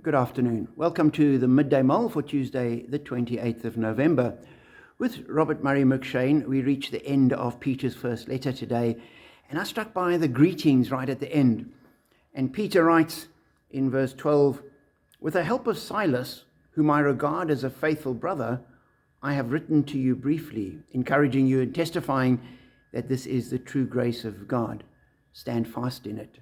Good afternoon. Welcome to the Midday Mull for Tuesday, the 28th of November. With Robert Murray McShane, we reach the end of Peter's first letter today, and I was struck by the greetings right at the end. And Peter writes in verse 12, "With the help of Silas, whom I regard as a faithful brother, I have written to you briefly, encouraging you and testifying that this is the true grace of God. Stand fast in it."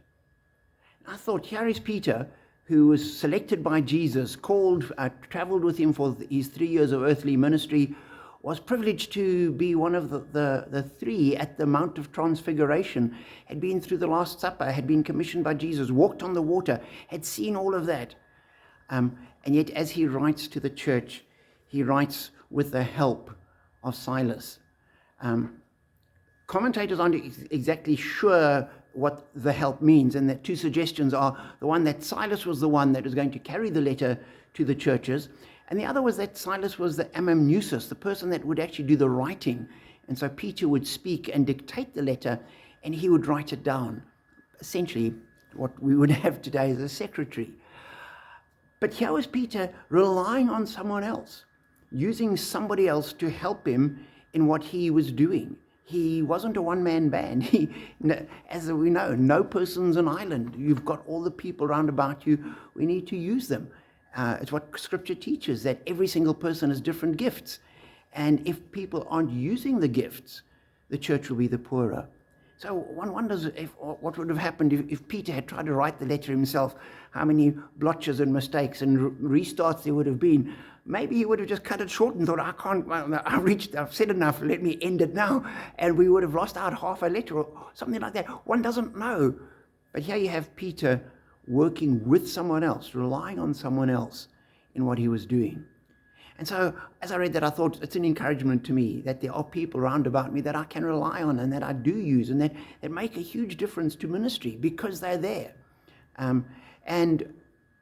I thought, here is Peter, who was selected by Jesus, called, traveled with him for his 3 years of earthly ministry, was privileged to be one of the three at the Mount of Transfiguration, had been through the Last Supper, had been commissioned by Jesus, walked on the water, had seen all of that. And yet as he writes to the church, he writes with the help of Silas. Commentators aren't exactly sure what the help means, and the two suggestions are the one that Silas was the one that was going to carry the letter to the churches, and the other was that Silas was the amamnusis, the person that would actually do the writing, and so Peter would speak and dictate the letter, and he would write it down. Essentially, what we would have today as a secretary. But here was Peter relying on someone else, using somebody else to help him in what he was doing. He wasn't a one-man band. As we know, no person's an island. You've got all the people around about you. We need to use them. It's what Scripture teaches, that every single person has different gifts. And if people aren't using the gifts, the church will be the poorer. So one wonders what would have happened if Peter had tried to write the letter himself, how many blotches and mistakes and restarts there would have been. Maybe he would have just cut it short and thought, I've said enough, let me end it now. And we would have lost out half a letter or something like that. One doesn't know. But here you have Peter working with someone else, relying on someone else in what he was doing. And so as I read that, I thought it's an encouragement to me that there are people around about me that I can rely on and that I do use and that make a huge difference to ministry because they're there. And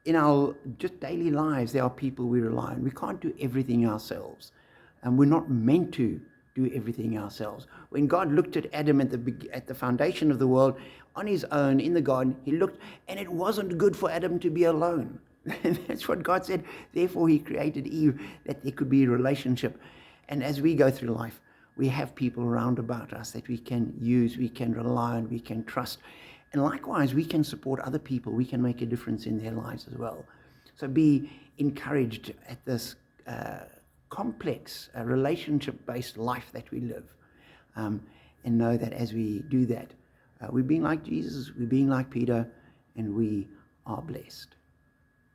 in our just daily lives, there are people we rely on. We can't do everything ourselves. And we're not meant to do everything ourselves. When God looked at Adam at the foundation of the world on his own in the garden, he looked and it wasn't good for Adam to be alone. And that's what God said. Therefore, he created Eve, that there could be a relationship. And as we go through life, we have people around about us that we can use, we can rely on, we can trust. And likewise, we can support other people. We can make a difference in their lives as well. So be encouraged at this complex relationship-based life that we live. And know that as we do that, we're being like Jesus, we're being like Peter, and we are blessed.